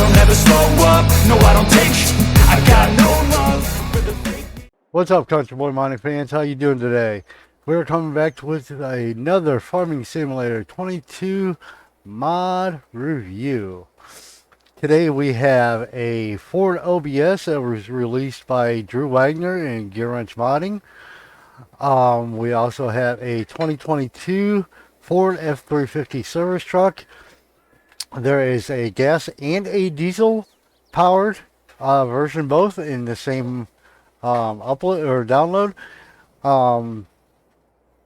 don't ever slow up, no I don't take sh I got no love for the fake. What's up, Country Boy Mining fans? How you doing today? We're coming back with another Farming Simulator 22 mod review. Today we have a Ford OBS that was released by Drew Wagner and Gear Wrench Modding. We also have a 2022 Ford F350 service truck. There is a gas and a diesel powered version, both in the same upload or download.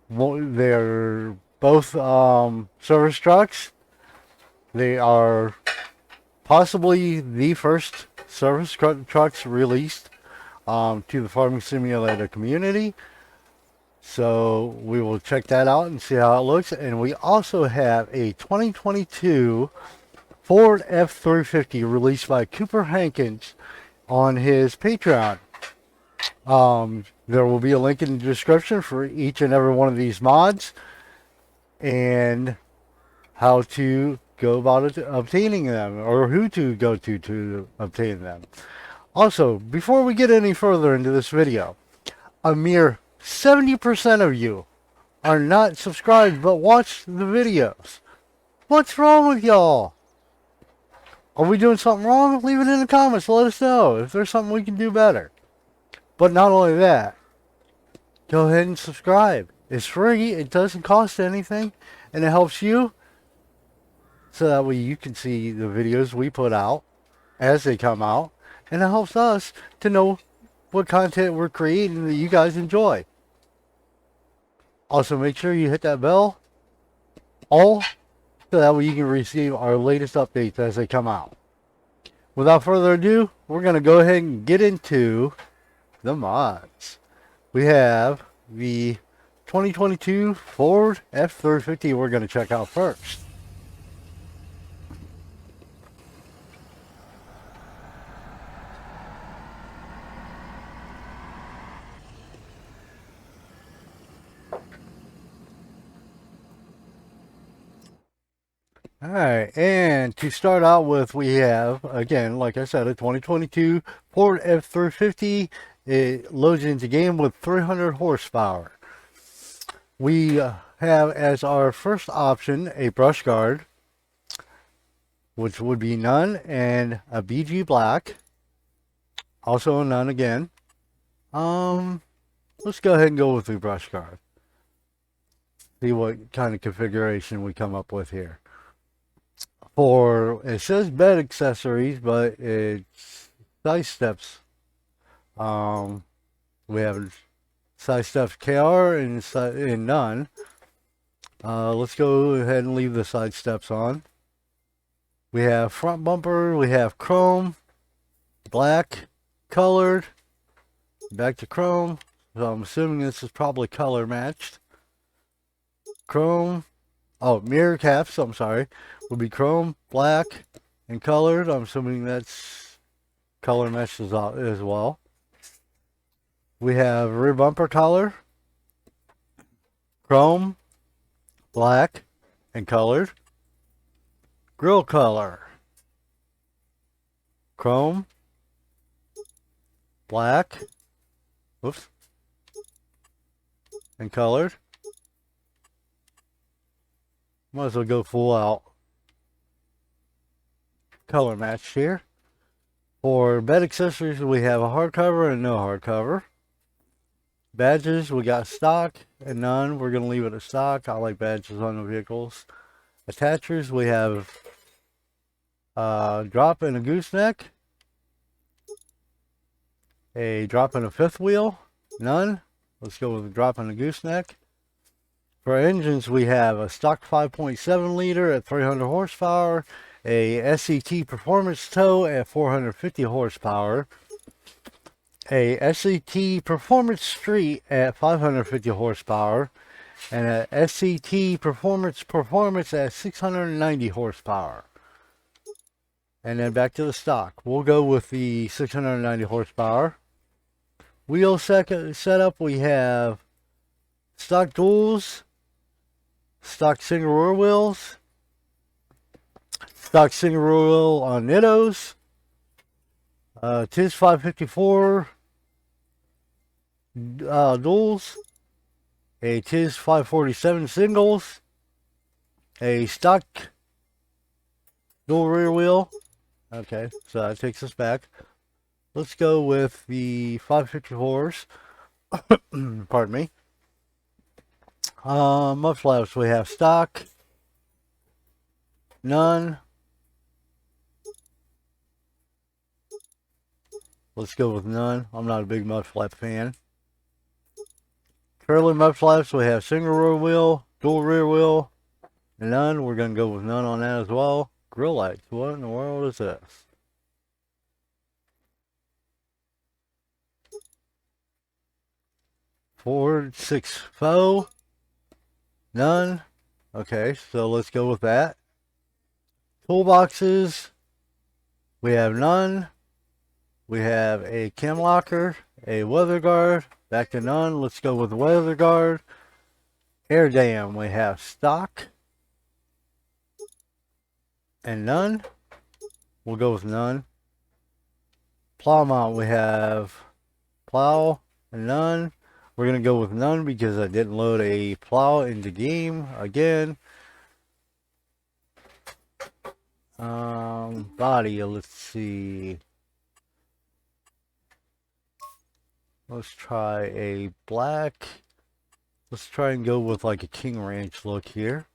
They're both service trucks. They are possibly the first service trucks released to the Farming Simulator community. So we will check that out and see how it looks. And we also have a 2022 Ford F350 released by Cooper Hankins on his Patreon. There will be a link in the description for each and every one of these mods and how to go about obtaining them, or who to go to obtain them. Also, before we get any further into this video, a mere 70% of you are not subscribed but watch the videos. What's wrong with y'all? Are we doing something wrong? Leave it in the comments. Let us know if there's something we can do better. But not only that, go ahead and subscribe. It's free. It doesn't cost anything. And it helps you so that way you can see the videos we put out as they come out. And it helps us to know what content we're creating that you guys enjoy. Also, make sure you hit that bell all so that way you can receive our latest updates as they come out. Without further ado, we're going to go ahead and get into the mods. We have the 2022 Ford F350 we're going to check out first. Alright, and to start out with, we have, again, like I said, a 2022 Ford F350. It loads into game with 300 horsepower. We have as our first option a brush guard, which would be none, and a BG black. Also a none again. Let's go ahead and go with the brush guard. See what kind of configuration we come up with here. For, it says bed accessories, but it's side steps. We have side steps KR and none. Let's go ahead and leave the side steps on. We have front bumper, we have chrome, black, colored, back to chrome. So I'm assuming this is probably color matched. Chrome, oh, mirror caps, I'm sorry, would be chrome, black, and colored. I'm assuming that's color matched as well. We have rear bumper color, chrome, black, and colored. Grille color, chrome, black, whoops, and colored. Might as well go full out color match here. For bed accessories, we have a hardcover and no hardcover. Badges, we got stock and none. We're going to leave it at stock. I like badges on the vehicles. Attachers, we have drop and a gooseneck. A drop and a fifth wheel, none. Let's go with a drop and a gooseneck. For engines, we have a stock 5.7 liter at 300 horsepower, a SCT Performance Tow at 450 horsepower, a SCT Performance Street at 550 horsepower, and a SCT Performance at 690 horsepower. And then back to the stock. We'll go with the 690 horsepower. Wheel setup, we have stock duals, stock single rear wheels, stock single wheel on Nitros. TIS 554 duals. A TIS 547 singles. A stock dual rear wheel. Okay, so that takes us back. Let's go with the 554s. Pardon me. Mud flaps, we have stock, none. Let's go with none. I'm not a big mud flap fan. Curly mud flaps, we have single rear wheel, dual rear wheel, none. We're going to go with none on that as well. Grill lights, what in the world is this? Ford 6.0, none. Okay, so let's go with that. Toolboxes, we have none. We have a cam locker, a weather guard, back to none. Let's go with weather guard. Air dam, we have stock and none. We'll go with none. Plow mount, we have plow and none. We're going to go with none because I didn't load a plow into game again. Body, let's see. Let's try a black. Let's try and go with like a King Ranch look here.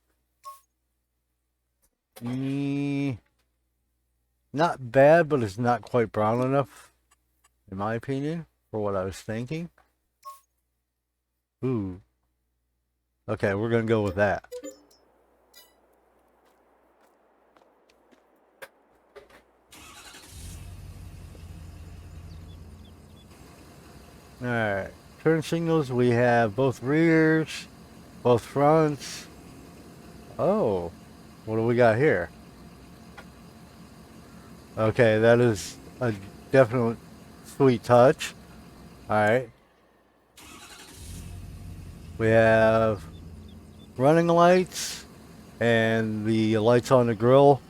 Not bad, but it's not quite brown enough, in my opinion, for what I was thinking. Ooh. Okay, we're going to go with that. Alright. Turn signals, we have both rears, both fronts. Oh. What do we got here? Okay, that is a definite sweet touch. Alright. We have running lights, and the lights on the grill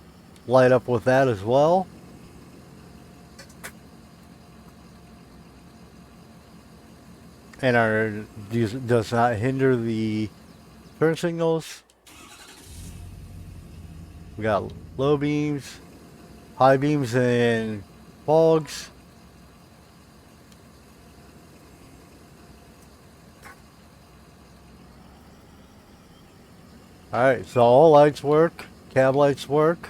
light up with that as well. And does not hinder the turn signals. We got low beams, high beams, and fogs. Alright, so all lights work, cab lights work.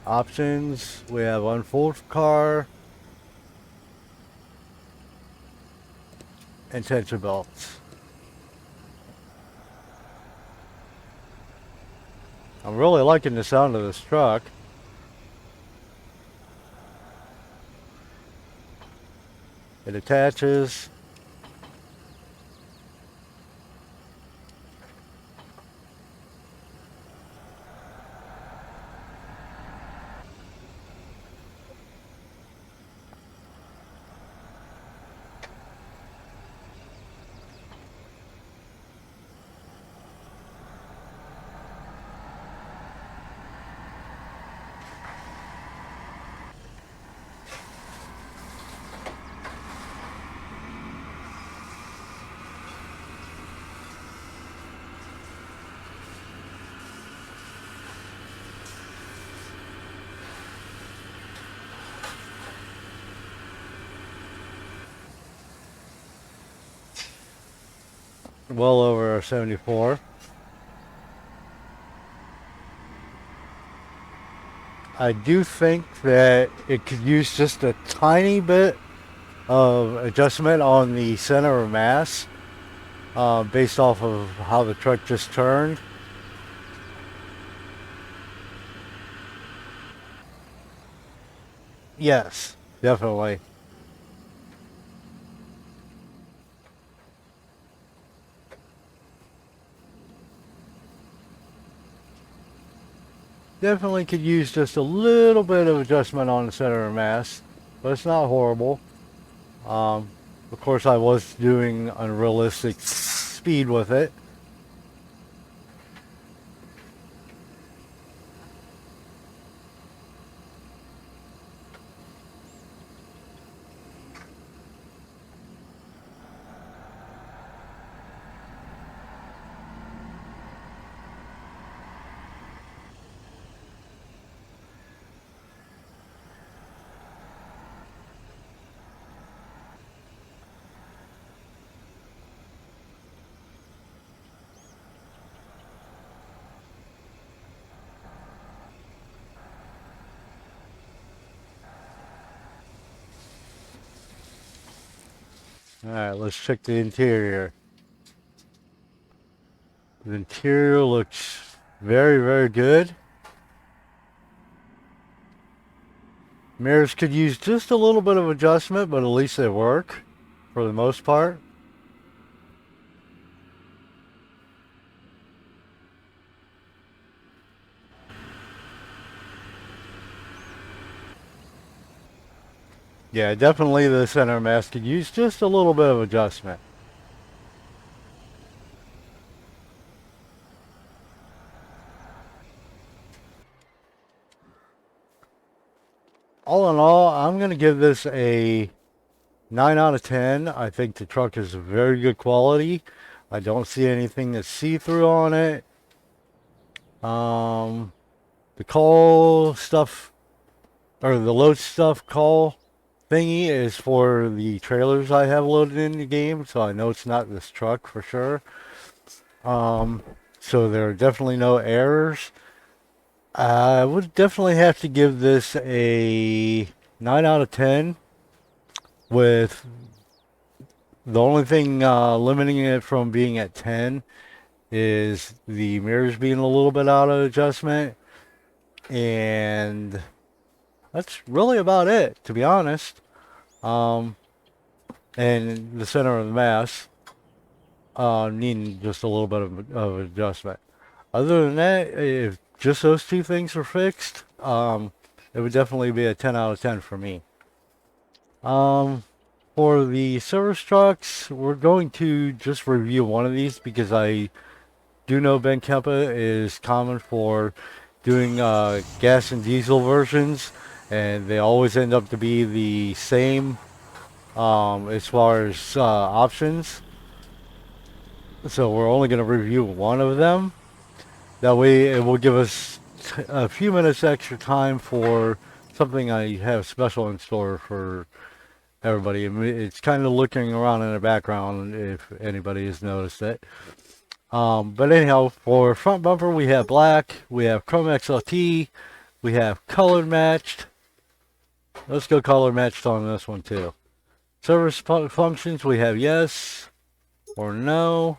Options, we have unfold car and tension belts. I'm really liking the sound of this truck. It attaches. Well over 74. I do think that it could use just a tiny bit of adjustment on the center of mass based off of how the truck just turned. Yes, definitely. Definitely could use just a little bit of adjustment on the center of mass, but it's not horrible. Of course, I was doing unrealistic speed with it. Alright, let's check the interior. The interior looks very, very good. Mirrors could use just a little bit of adjustment, but at least they work for the most part. Yeah, definitely the center mass could use just a little bit of adjustment. All in all, I'm going to give this a 9 out of 10. I think the truck is very good quality. I don't see anything that's see-through on it. The call stuff, or the load stuff call thingy is for the trailers I have loaded in the game, so I know it's not this truck for sure. So there are definitely no errors. I would definitely have to give this a 9 out of 10, with the only thing limiting it from being at 10 is the mirrors being a little bit out of adjustment, and that's really about it, to be honest. And the center of the mass needing just a little bit of adjustment. Other than that, if just those two things are fixed, it would definitely be a 10 out of 10 for me. For the service trucks, we're going to just review one of these because I do know Ben Kempa is common for doing gas and diesel versions, and they always end up to be the same as far as options. So we're only going to review one of them. That way it will give us a few minutes extra time for something I have special in store for everybody. It's kind of looking around in the background if anybody has noticed it. But anyhow, for front bumper we have black, we have chrome XLT, we have color matched. Let's go color matched on this one too. Service functions, we have yes or no.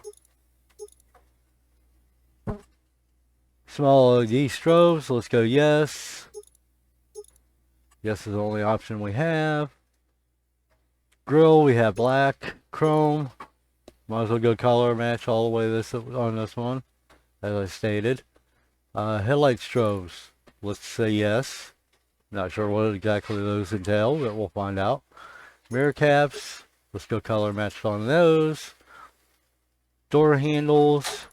Small LED strobes, let's go yes. Yes is the only option we have. Grill, we have black, chrome. Might as well go color match all the way on this one, as I stated. Headlight strobes, let's say yes. Not sure what exactly those entail, but we'll find out. Mirror caps, let's go color match on those. Door handles,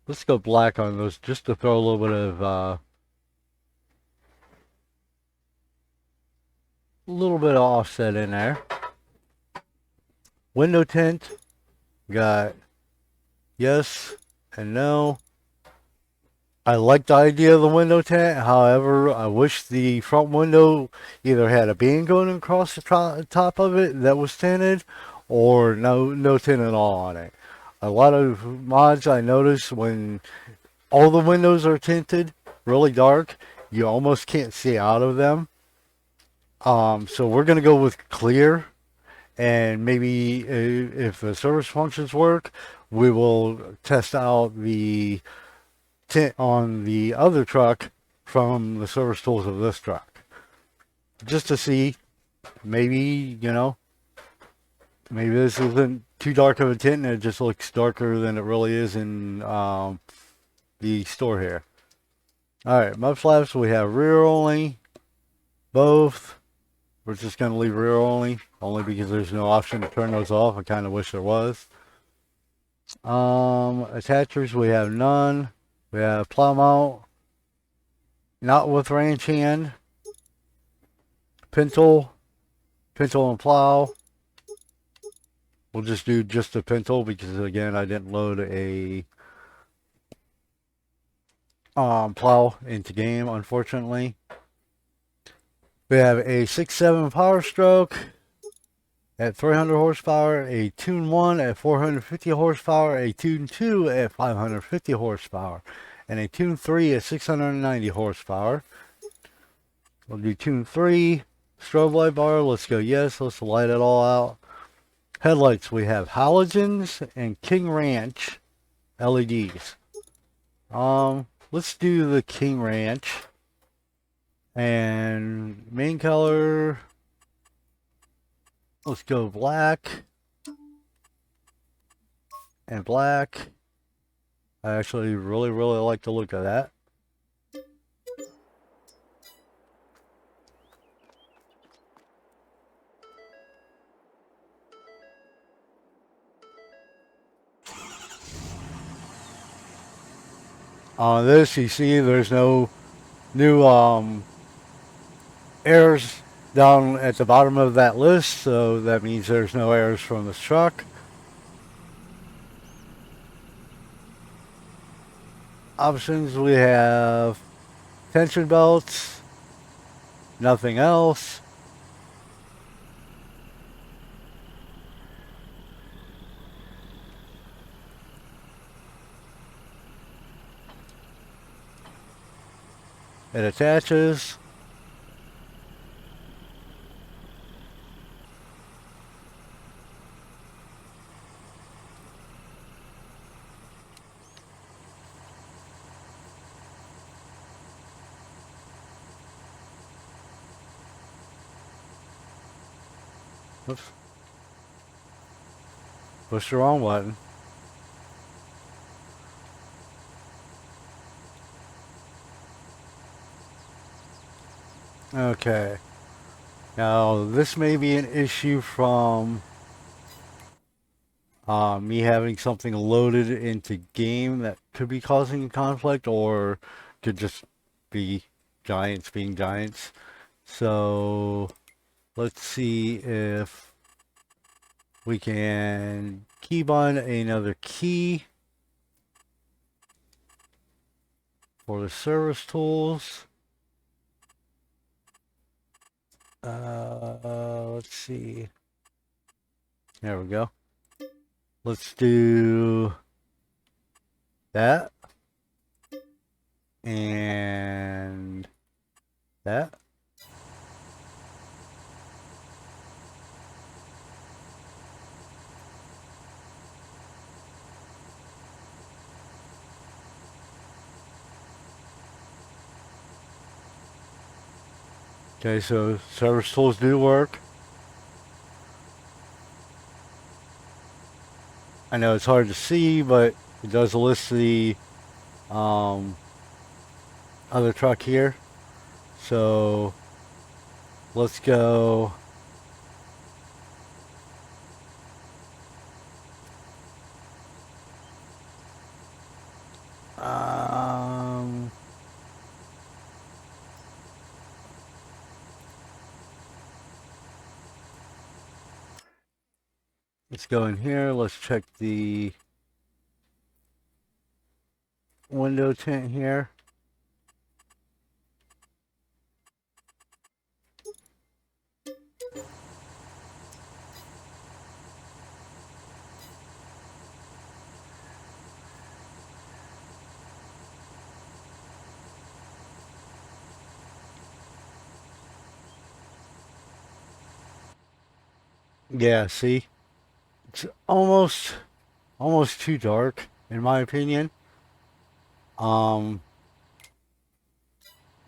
let's go black on those just to throw a little bit of offset in there. Window tint, got yes and no. I like the idea of the window tint. However, I wish the front window either had a band going across the top of it that was tinted, or no tint at all on it. A lot of mods I notice, when all the windows are tinted really dark, you almost can't see out of them. So we're going to go with clear, and maybe if the service functions work, we will test out the tint on the other truck from the service tools of this truck, just to see. Maybe, maybe this isn't too dark of a tint and it just looks darker than it really is in the store here. Alright, mud flaps, we have rear only, both. We're just going to leave rear only because there's no option to turn those off. I kind of wish there was. Attachers, we have none. We have plow mount, not with ranch hand. Pintle and plow. We'll just do just a pintle because, again, I didn't load a plow into game, unfortunately. We have a 6.7 Power Stroke at 300 horsepower, a Tune 1 at 450 horsepower, a Tune 2 at 550 horsepower, and a Tune 3 at 690 horsepower. We'll do Tune 3. Strobe light bar, let's go yes. Let's light it all out. Headlights, we have halogens and King Ranch LEDs. Let's do the King Ranch. And main color, let's go black and black. I actually really like the look of that. On this, you see there's no new errors down at the bottom of that list, so that means there's no errors from this truck. Options, we have tension belts, nothing else. It attaches. Oops. Push the wrong button. Okay. Now, this may be an issue from me having something loaded into game that could be causing conflict, or could just be giants being giants. So, let's see if we can keybind another key for the service tools. Let's see. There we go. Let's do that and that. Okay, so service tools do work. I know it's hard to see, but it does list the other truck here. So let's go. Let's go in here. Let's check the window tint here. Yeah, see? It's almost too dark in my opinion. Not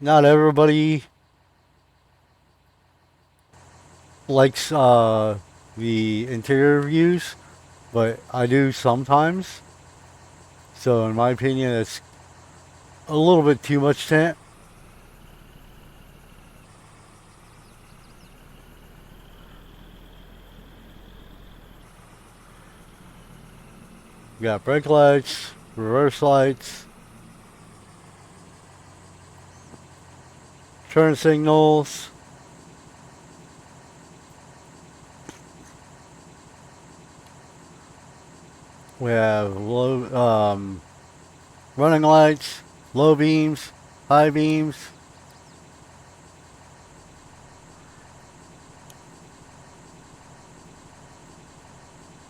everybody likes the interior views, but I do sometimes. So in my opinion, it's a little bit too much tint. We got brake lights, reverse lights, turn signals. We have low running lights, low beams, high beams.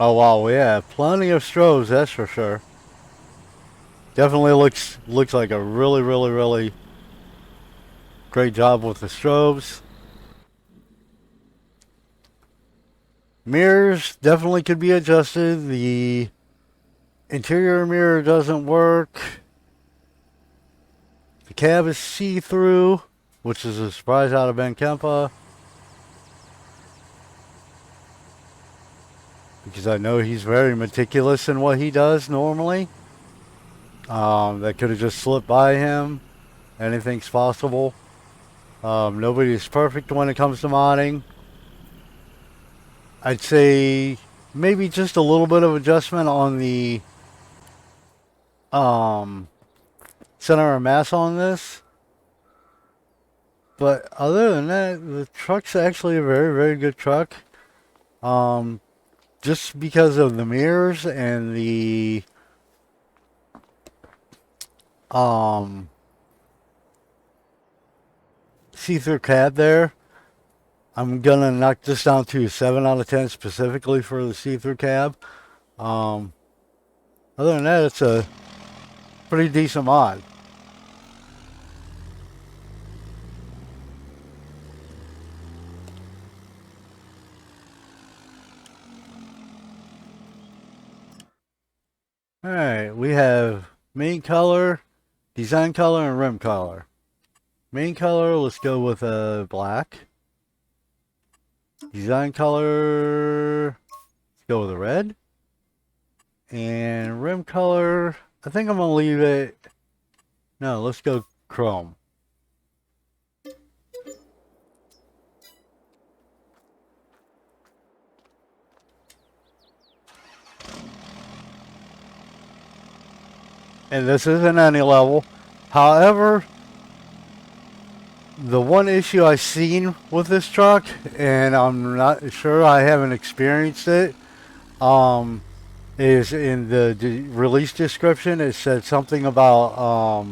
Oh wow, we have plenty of strobes, that's for sure. Definitely looks like a really great job with the strobes. Mirrors definitely could be adjusted. The interior mirror doesn't work. The cab is see-through, which is a surprise out of Kempa, because I know he's very meticulous in what he does normally. That could have just slipped by him. Anything's possible. Nobody is perfect when it comes to modding. I'd say maybe just a little bit of adjustment on the center of mass on this. But other than that, the truck's actually a very, very good truck. Just because of the mirrors and the see-through cab there, I'm gonna knock this down to 7 out of 10 specifically for the see-through cab. Other than that, it's a pretty decent mod. Alright, we have main color, design color, and rim color. Main color, let's go with black. Design color, let's go with a red. And rim color, I think I'm gonna leave it. No, let's go chrome. And this isn't any level. However, the one issue I've seen with this truck, and I'm not sure, I haven't experienced it, is in the release description. It said something about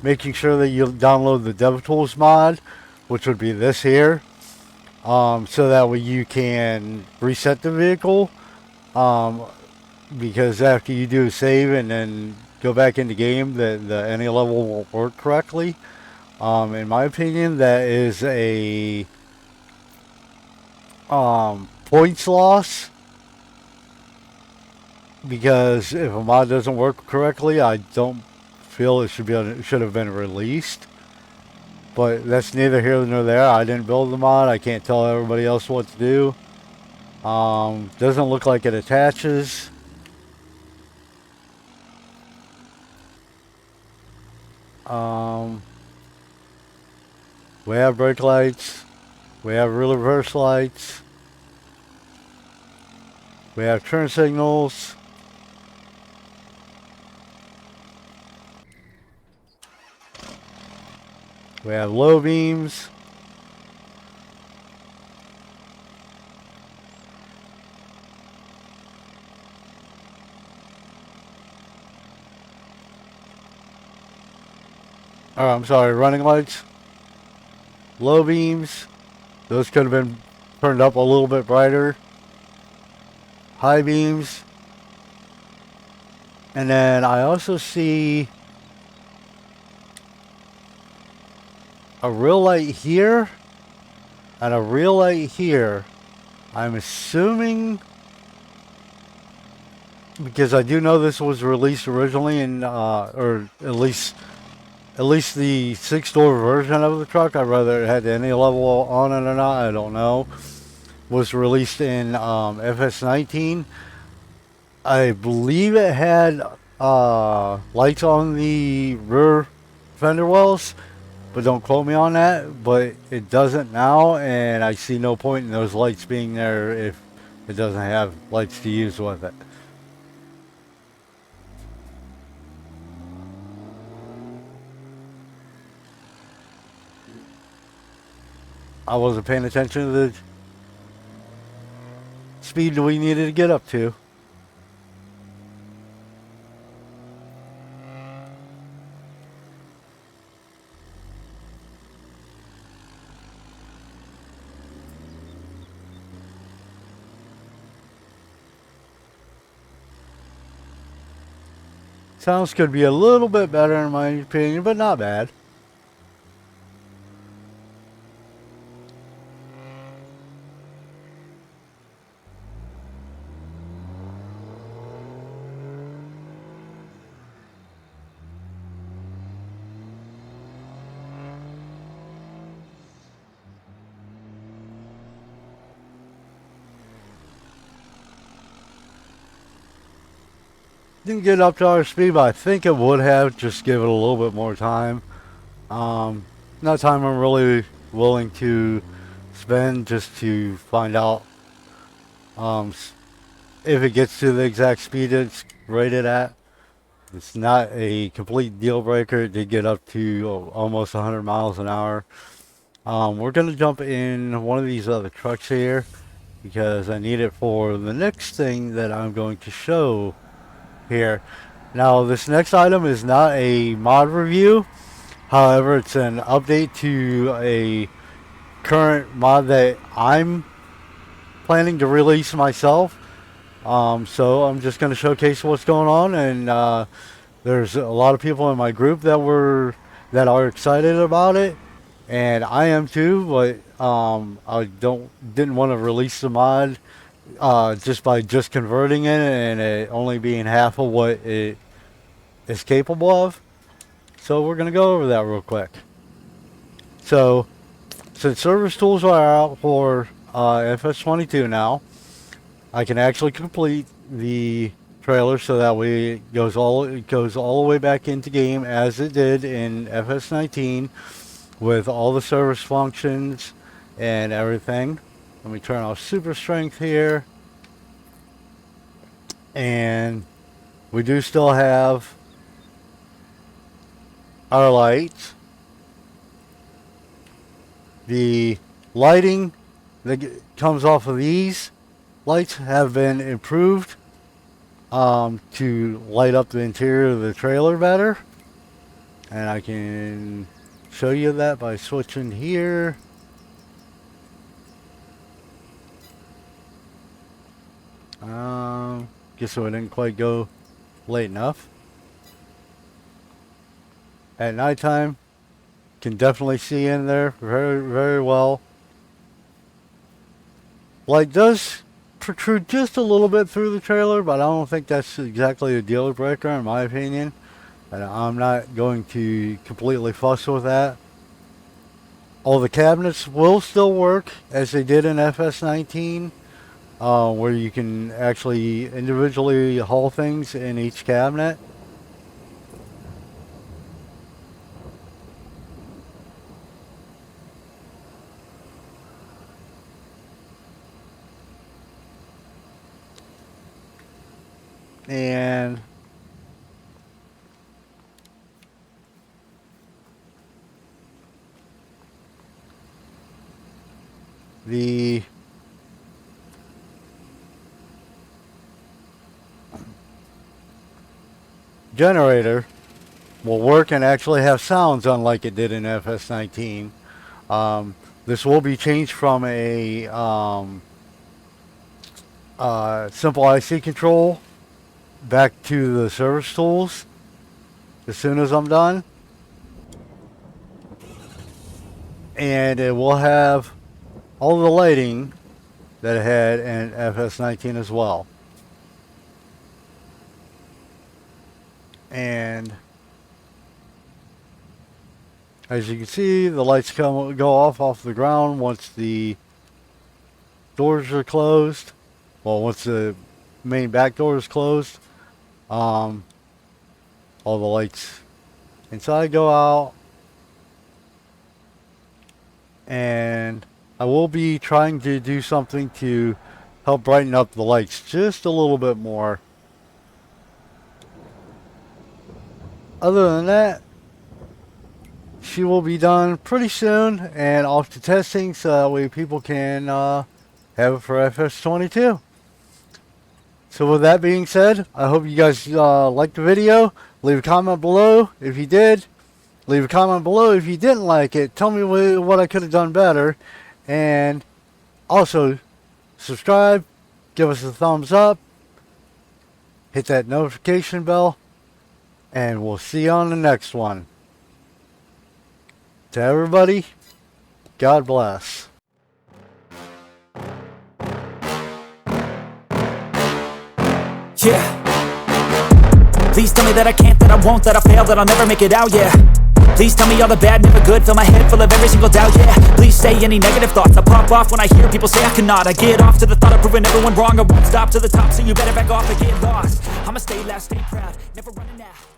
making sure that you download the DevTools mod, which would be this here, so that way you can reset the vehicle. Because after you do a save and then go back into game, the any level won't work correctly. In my opinion, that is a points loss, because if a mod doesn't work correctly, I don't feel it should have been released. But that's neither here nor there. I didn't build the mod. I can't tell everybody else what to do. Doesn't look like it attaches. We have brake lights. We have reverse lights. We have turn signals. We have low beams. Oh, I'm sorry, running lights. Low beams. Those could have been turned up a little bit brighter. High beams. And then I also see a real light here and a real light here. I'm assuming, because I do know this was released originally in, or at least the 6-door version of the truck. I'd rather it had any level on it or not, I don't know. Was released in FS19. I believe it had lights on the rear fender wells, but don't quote me on that. But it doesn't now, and I see no point in those lights being there if it doesn't have lights to use with it. I wasn't paying attention to the speed we needed to get up to. Sounds could be a little bit better in my opinion, but not bad. didn't get up to our speed, but I think it would have. Just give it a little bit more time. Not time I'm really willing to spend just to find out if it gets to the exact speed it's rated at. It's not a complete deal breaker. It did get up to almost 100 miles an hour. We're going to jump in one of these other trucks here because I need it for the next thing that I'm going to show here. Now, this next item is not a mod review. However, it's an update to a current mod that I'm planning to release myself. So I'm just going to showcase what's going on, and there's a lot of people in my group that are excited about it, and I am too. But I didn't want to release the mod just by converting it and it only being half of what it is capable of. So we're going to go over that real quick. So since service tools are out for FS22 now, I can actually complete the trailer so that way it goes all the way back into game as it did in FS19 with all the service functions and everything. Let me turn off super strength here, and we do still have our lights. The lighting that comes off of these lights have been improved to light up the interior of the trailer better, and I can show you that by switching here. Guess so it didn't quite go late enough. At nighttime, can definitely see in there very, very well. Light does protrude just a little bit through the trailer, but I don't think that's exactly a deal breaker in my opinion. And I'm not going to completely fuss with that. All the cabinets will still work as they did in FS19, where you can actually individually haul things in each cabinet. And the generator will work and actually have sounds unlike it did in FS19. This will be changed from a simple IC control back to the service tools as soon as I'm done. And it will have all the lighting that it had in FS19 as well. And as you can see, the lights go off the ground once the doors are closed. Well, once the main back door is closed, all the lights inside go out. And I will be trying to do something to help brighten up the lights just a little bit more. Other than that, she will be done pretty soon and off to testing so that way people can have it for FS22. So with that being said, I hope you guys liked the video. Leave a comment below if you did. Leave a comment below if you didn't like it. Tell me what I could have done better. And also, subscribe. Give us a thumbs up. Hit that notification bell. And we'll see you on the next one. To everybody, God bless. Yeah. Please tell me that I can't, that I won't, that I fail, that I'll never make it out, yeah. Please tell me all the bad, never good. Fill my head full of every single doubt, yeah. Please say any negative thoughts. I pop off when I hear people say I cannot. I get off to the thought of proving everyone wrong. I won't stop to the top, so you better back off and get lost. I'ma stay loud, stay proud, never running out.